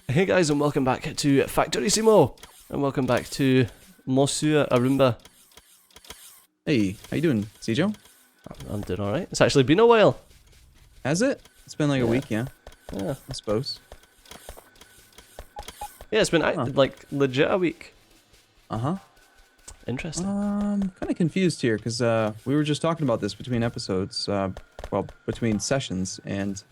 Hey guys, and welcome back to Factorissimo, and welcome back to Monsieur Arumba. Hey, how you doing, Cjo? I'm doing alright. It's actually been a while. Has it? It's been like a week, yeah. Yeah. I suppose. Yeah, it's been like legit a week. Uh-huh. Interesting. Kind of confused here, because we were just talking about this between episodes, well, between sessions, and...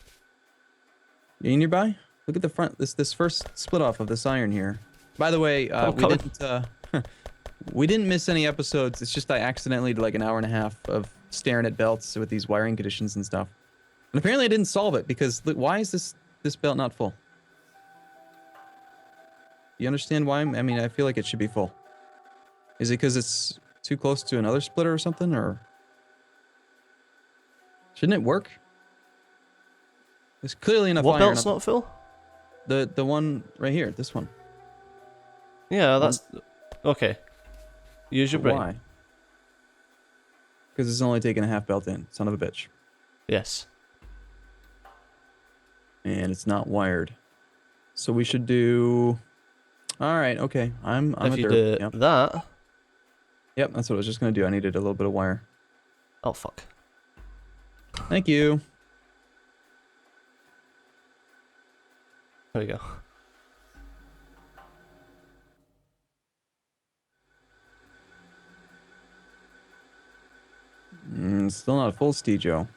You nearby? Look at the front, this first split off of this iron here. By the way, we didn't miss any episodes. It's just I accidentally did like an hour and a half of staring at belts with these wiring conditions and stuff. And apparently I didn't solve it, because why is this belt not full? You understand why? I mean, I feel like it should be full. Is it because it's too close to another splitter or something, or... Shouldn't it work? There's clearly enough What iron. belt's not full? The one right here, this one. Yeah, that's... Okay. Use your brain. Why? Because it's only taking a half belt in, son of a bitch. Yes. And it's not wired. So we should do... Alright, okay. I'm if a you derp. do Yep. that... Yep, that's what I was just going to do. I needed a little bit of wire. Oh, fuck. Thank you. There we go. Still not a full Stejo.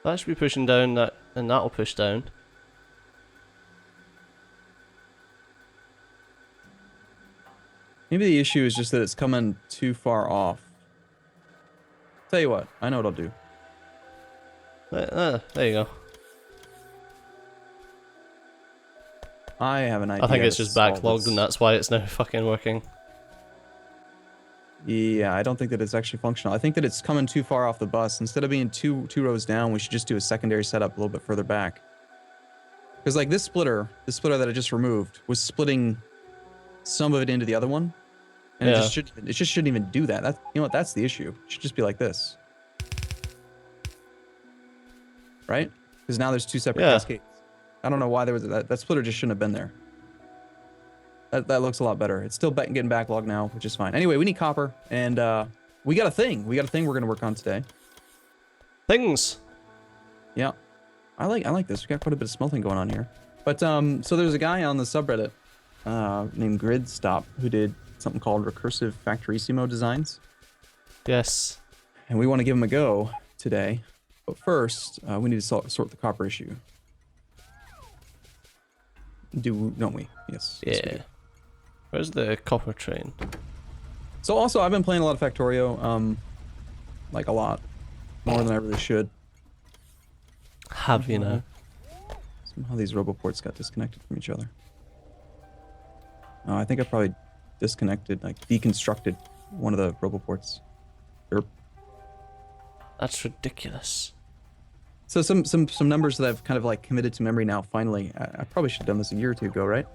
That should be pushing down, that, and that'll push down. Maybe the issue is just that it's coming too far off. Tell you what, I know what I'll do. There you go. I have an idea. I think it's just to solve backlogged this. and that's why it's now fucking working. Yeah, I don't think that it's actually functional. I think that it's coming too far off the bus. Instead of being two rows down, we should just do a secondary setup a little bit further back. Because like this splitter that I just removed, was splitting some of it into the other one. And Yeah. it just shouldn't even do that. That's, you know what, that's the issue. It should just be like this. Right? Because now there's two separate cascades. I don't know why there was that splitter just shouldn't have been there. That looks a lot better. It's still getting backlogged now, which is fine. Anyway, we need copper, and we got a thing. We got a thing we're gonna work on today. Things! Yeah, I like this. We got quite a bit of smelting going on here. But so there's a guy on the subreddit named Gridstop who did something called recursive Factorissimo designs. Yes. And we want to give him a go today. But first, we need to sort the copper issue. Don't we? Yes. Yeah. Yes, we do. Where's the copper train? So also, I've been playing a lot of Factorio, like a lot, more than I really should. Have you now? Somehow these roboports got disconnected from each other. I think I probably deconstructed one of the roboports. Derp. That's ridiculous. So some numbers that I've kind of like committed to memory now. Finally, I probably should have done this a year or two ago, right?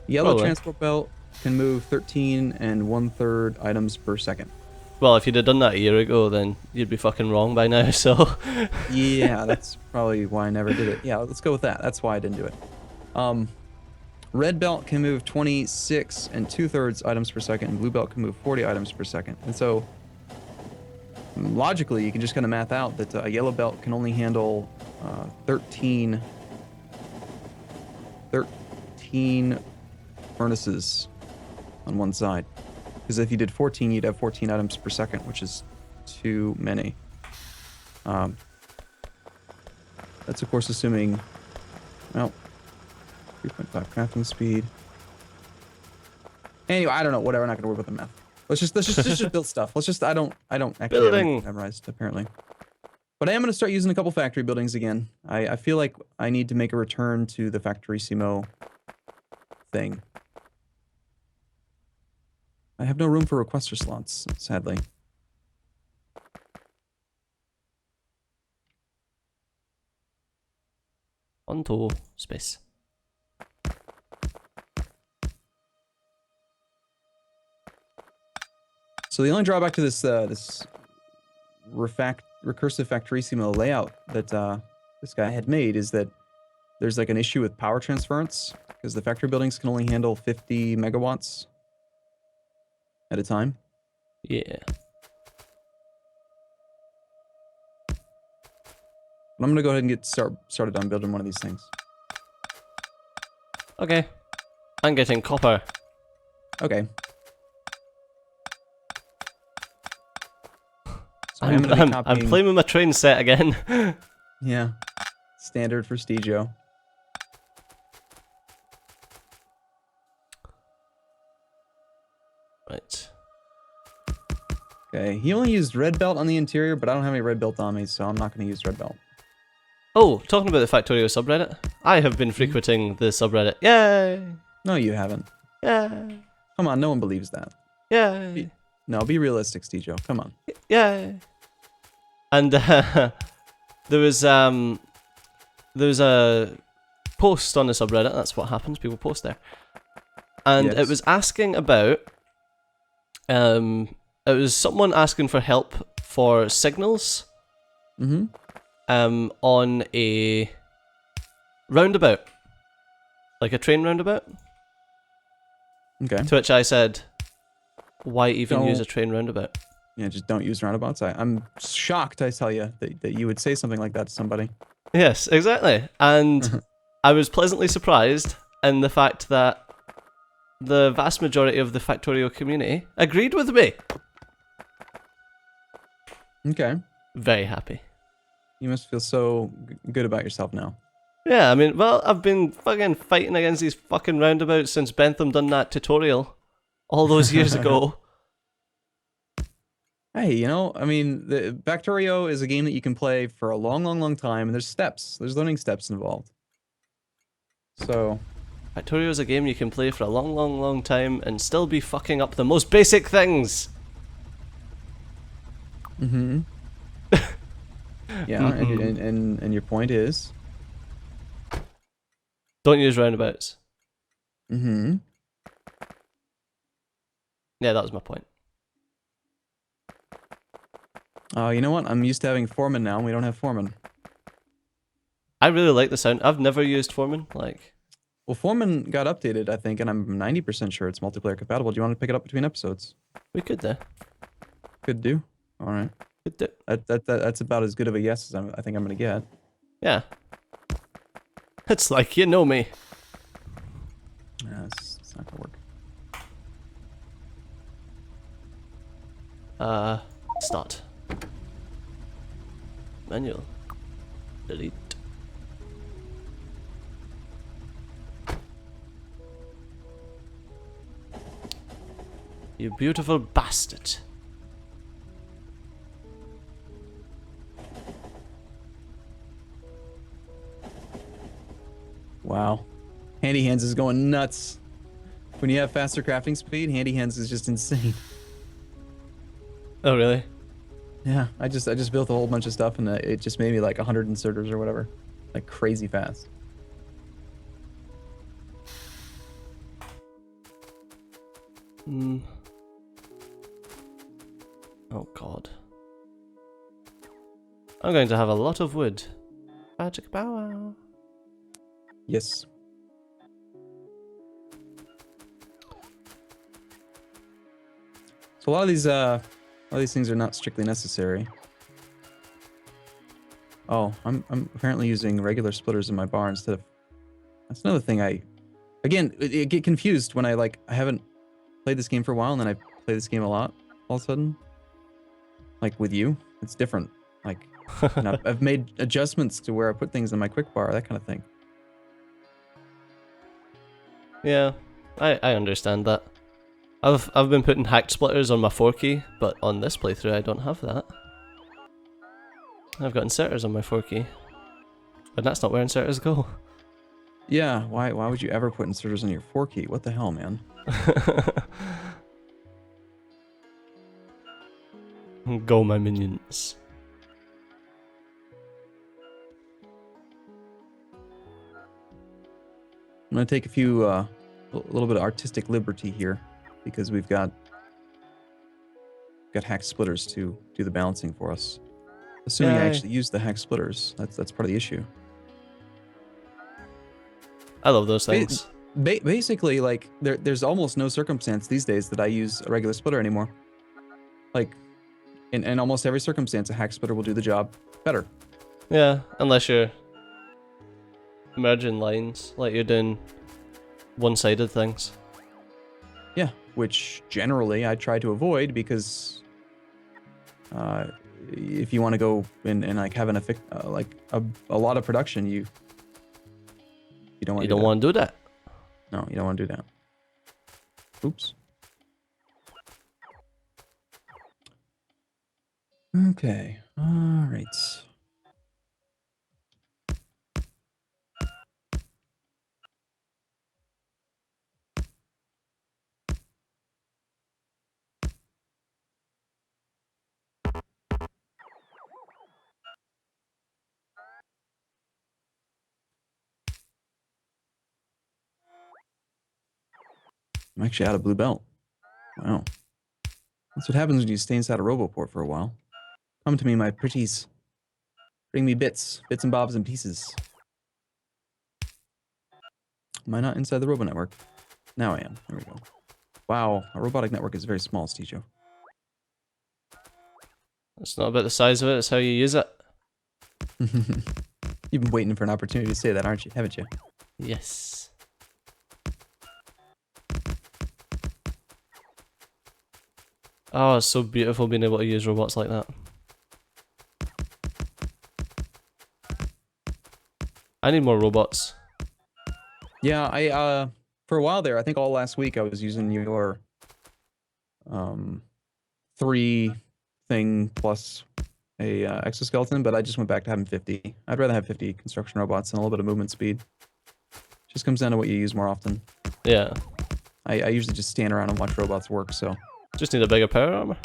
Yellow Probably. transport belt can move 13 1/3 items per second. Well, if you'd have done that a year ago, then you'd be fucking wrong by now, so... Yeah, that's probably why I never did it. Yeah, let's go with that. That's why I didn't do it. Red belt can move 26 2/3 items per second, and blue belt can move 40 items per second. And so, logically, you can just kind of math out that a yellow belt can only handle 13 furnaces on one side. Because if you did 14, you'd have 14 items per second, which is too many. That's of course assuming, well, 3.5 crafting speed. Anyway, I don't know. Whatever. I'm not gonna worry about the math. Let's just build stuff. I don't actually have anything memorized apparently. But I am gonna start using a couple factory buildings again. I feel like I need to make a return to the Factorissimo thing. I have no room for requester slots, sadly. Onto space. So the only drawback to this recursive Factorissimo layout that this guy had made is that there's like an issue with power transference because the factory buildings can only handle 50 megawatts at a time. Yeah. But I'm gonna go ahead and get started on building one of these things. Okay. I'm getting copper. Okay. So I'm playing with my train set again. Yeah. Standard for Stejo. Right. Okay, he only used red belt on the interior, but I don't have any red belt on me, so I'm not going to use red belt. Oh, talking about the Factorio subreddit, I have been frequenting the subreddit. Yay! No, you haven't. Yay! Come on, no one believes that. Yay! No, be realistic, Stejo. Come on. Yay! And there was a post on the subreddit. That's what happens. People post there, and Yes. it was asking about. It was someone asking for help for signals. Mm-hmm. On a roundabout, like a train roundabout. Okay. To which I said, "Why even Don't- use a train roundabout?" Yeah, just don't use roundabouts. I'm shocked, I tell you, that you would say something like that to somebody. Yes, exactly. And I was pleasantly surprised in the fact that the vast majority of the Factorio community agreed with me. Okay. Very happy. You must feel so good about yourself now. Yeah, I mean, well, I've been fucking fighting against these fucking roundabouts since Bentham done that tutorial all those years ago. Hey, you know, I mean, the Factorio is a game that you can play for a long, long, long time, and there's steps. There's learning steps involved. So... Factorio is a game you can play for a long, long, long time and still be fucking up the most basic things. Mm-hmm. Yeah, Mm-hmm. and your point is? Don't use roundabouts. Mm-hmm. Yeah, that was my point. Oh, you know what? I'm used to having Foreman now, and we don't have Foreman. I really like the sound. I've never used Foreman. Like, Well, Foreman got updated, I think, and I'm 90% sure it's multiplayer compatible. Do you want to pick it up between episodes? we could do. Could do. All right. Could do. That's about as good of a yes as I think I'm gonna get. Yeah. It's like, you know me. Yeah, it's not gonna work. Start. Manual. Delete. You beautiful bastard. Wow. Handy Hands is going nuts. When you have faster crafting speed, Handy Hands is just insane. Oh, really? Yeah, I just built a whole bunch of stuff, and it just made me like 100 inserters or whatever, like crazy fast. Hmm. Oh god. I'm going to have a lot of wood. Magic power. Yes. So a lot of these things are not strictly necessary. Oh, I'm apparently using regular splitters in my bar instead of. That's another thing I get confused when I haven't played this game for a while, and then I play this game a lot all of a sudden. Like with you, it's different. Like, and I've made adjustments to where I put things in my quick bar, that kind of thing. Yeah, I understand that. I've been putting hacked splitters on my 4 key, but on this playthrough I don't have that. I've got inserters on my 4 key. And that's not where inserters go. Yeah, why would you ever put inserters on your 4 key? What the hell, man? Go, my minions. I'm gonna take a few, a little bit of artistic liberty here, because we've got hacked splitters to do the balancing for us. Assuming I Yeah, actually use the hex splitters. That's part of the issue. I love those things. Basically, like there's almost no circumstance these days that I use a regular splitter anymore. Like in almost every circumstance, a hex splitter will do the job better. Yeah, unless you're merging lines, like you're doing one-sided things. Yeah, which generally I try to avoid because if you want to go and like have a lot of production, you don't want You to do don't that. want to do that. No, you don't want to do that. Oops. Okay. All right. I'm actually out of blue belt. Wow. That's what happens when you stay inside a Roboport for a while. Come to me, my pretties. Bring me bits and bobs and pieces. Am I not inside the Robo Network? Now I am. There we go. Wow, a robotic network is very small, Stijo. It's not about the size of it, it's how you use it. You've been waiting for an opportunity to say that, aren't you? Haven't you? Yes. Oh, it's so beautiful being able to use robots like that. I need more robots. Yeah, I for a while there, I think all last week I was using your 3 thing plus a exoskeleton, but I just went back to having 50. I'd rather have 50 construction robots and a little bit of movement speed. Just comes down to what you use more often. Yeah. I usually just stand around and watch robots work, so. Just need a bigger power armor.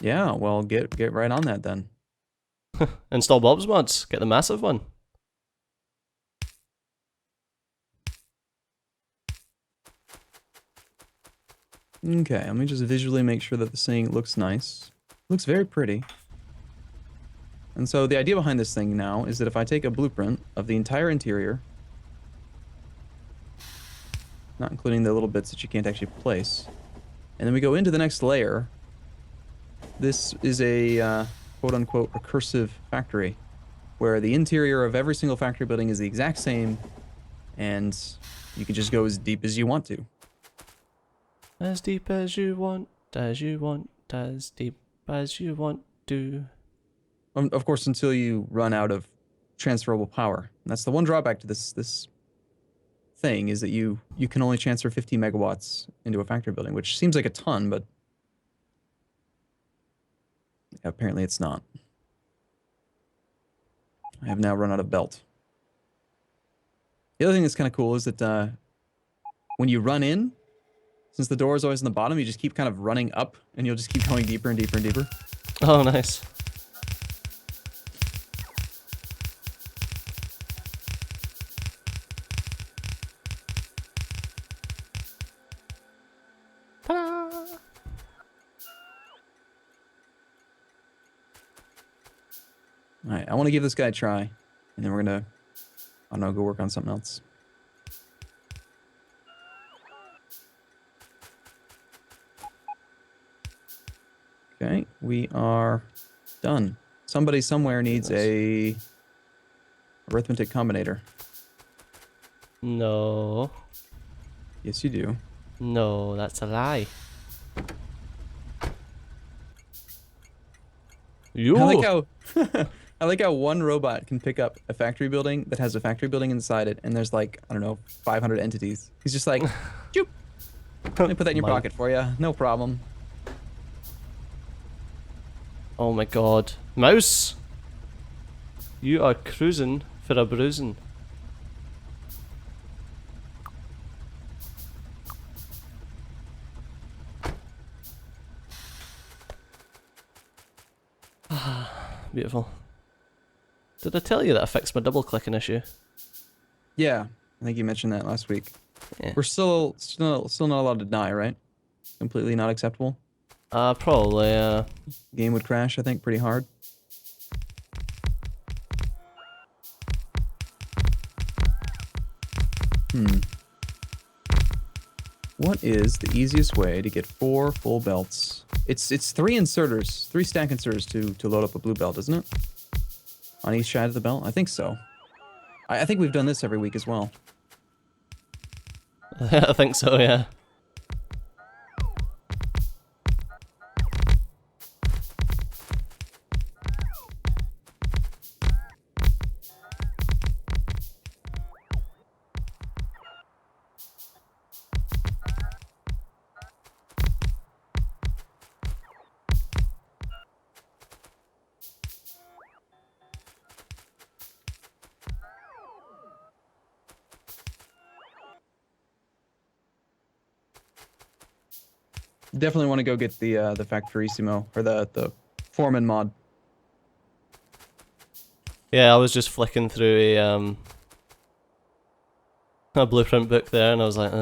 Yeah, well, get right on that then. Install Bob's mods. Get the massive one. Okay, let me just visually make sure that the thing looks nice. Looks very pretty. And so the idea behind this thing now is that if I take a blueprint of the entire interior, not including the little bits that you can't actually place, and then we go into the next layer, this is a quote-unquote recursive factory, where the interior of every single factory building is the exact same, and you can just go as deep as you want to. As deep as you want, as deep as you want to. Of course, until you run out of transferable power. And that's the one drawback to this thing, is that you can only transfer 15 megawatts into a factory building, which seems like a ton, but apparently it's not. I have now run out of belt. The other thing that's kind of cool is that when you run in, since the door is always in the bottom, you just keep kind of running up, and you'll just keep going deeper and deeper and deeper. Oh, nice. Ta-da! Alright, I want to give this guy a try, and then we're gonna, I don't know, go work on something else. Okay, we are done. Somebody somewhere needs a arithmetic combinator. No. Yes, you do. No, that's a lie. You. I like how I like how one robot can pick up a factory building that has a factory building inside it, and there's like, I don't know, 500 entities. He's just like, Choop. Let me put that in your pocket for you. No problem. Oh my god. Mouse! You are cruising for a bruising. Beautiful. Did I tell you that I fixed my double clicking issue? Yeah, I think you mentioned that last week. Yeah. We're still not allowed to die, right? Completely not acceptable. Probably, Game would crash, I think, pretty hard. Hmm. What is the easiest way to get 4 full belts? It's 3 inserters, 3 stack inserters to load up a blue belt, isn't it? On each side of the belt? I think so. I think we've done this every week as well. I think so, yeah. Definitely want to go get the Factorissimo or the Foreman mod. Yeah, I was just flicking through a blueprint book there, and I was like,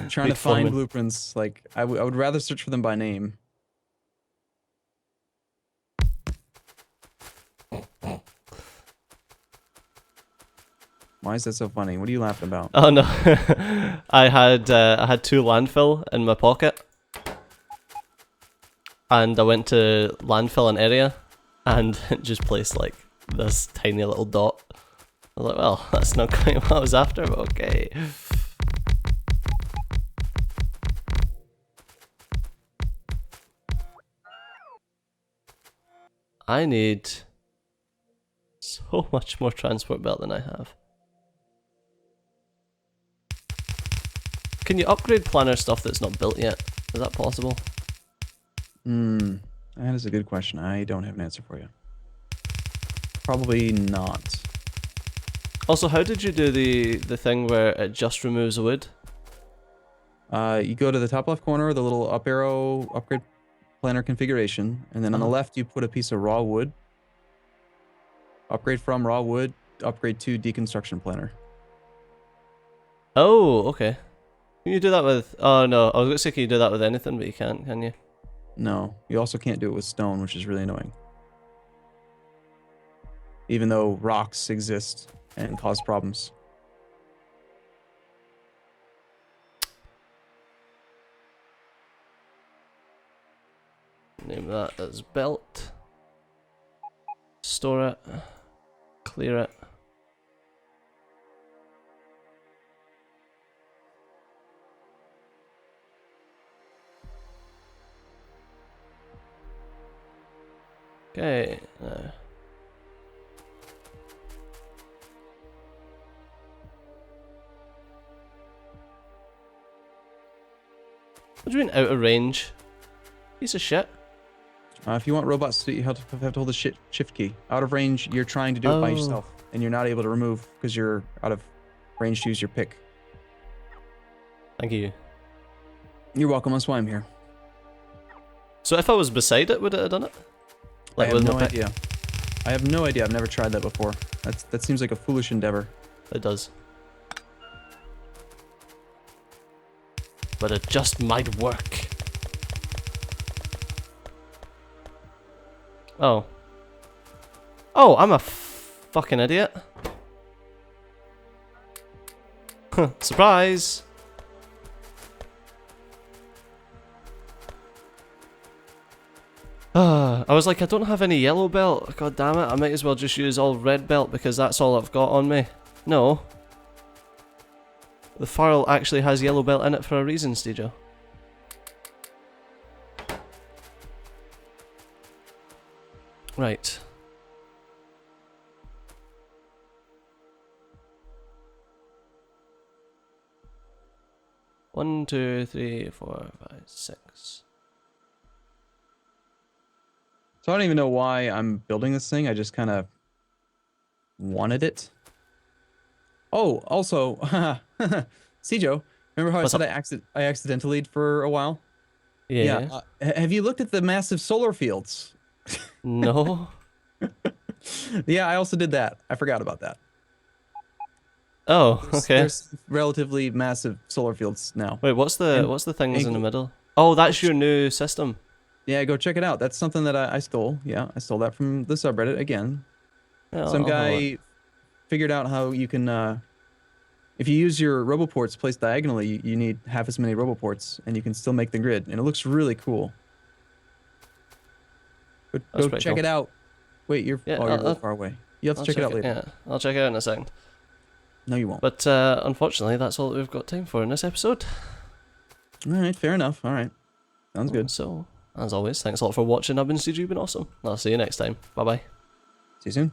Trying to find blueprints, like I would rather search for them by name. Why is that so funny? What are you laughing about? Oh no, I had 2 landfill in my pocket, and I went to landfill an area, and it just placed like this tiny little dot. I was like, well, that's not quite what I was after, but okay. I need so much more transport belt than I have. Can you upgrade planner stuff that's not built yet? Is that possible? That is a good question. I don't have an answer for you. Probably not. Also, how did you do the thing where it just removes wood? You go to the top left corner, the little up arrow, upgrade planner configuration, and then on the left you put a piece of raw wood. Upgrade from raw wood, upgrade to deconstruction planner. Oh, okay. Can you do that with... Oh no, I was going to say can you do that with anything, but you can't, can you? No, you also can't do it with stone, which is really annoying. Even though rocks exist and cause problems. Name that as belt. Store it. Clear it. Okay. What do you mean out of range? Piece of shit. If you want robots to, you have to hold the shift key. Out of range, you're trying to do it by yourself, and you're not able to remove because you're out of range to use your pick. Thank you. You're welcome. That's why I'm here. So if I was beside it, would it have done it? Like, I have no idea. I have no idea. I've never tried that before. That seems like a foolish endeavor. It does. But it just might work. Oh. Oh, I'm a fucking idiot. Surprise! I was like, I don't have any yellow belt. God damn it, I might as well just use all red belt because that's all I've got on me. No. The FARL actually has yellow belt in it for a reason, Stejo. Right. One, two, three, four, five, six. So I don't even know why I'm building this thing. I just kind of wanted it. Oh, also, Cjo, remember how I said I accidentally for a while? Yeah. Have you looked at the massive solar fields? No. Yeah, I also did that. I forgot about that. Oh, okay. There's relatively massive solar fields now. Wait, what's the things in the middle? Oh, that's your new system. Yeah, go check it out. That's something that I stole. Yeah, I stole that from the subreddit again. Yeah, Some guy figured out how you can If you use your roboports placed diagonally, you need half as many roboports, and you can still make the grid, and it looks really cool. Go check cool. it out. Wait, you're Yeah, you're really far away. You have to check it out later. Yeah, I'll check it out in a second. No, you won't. But unfortunately, that's all that we've got time for in this episode. All right, fair enough. All right, sounds good. So, as always, thanks a lot for watching. I've been CG, been awesome. I'll see you next time. Bye bye. See you soon.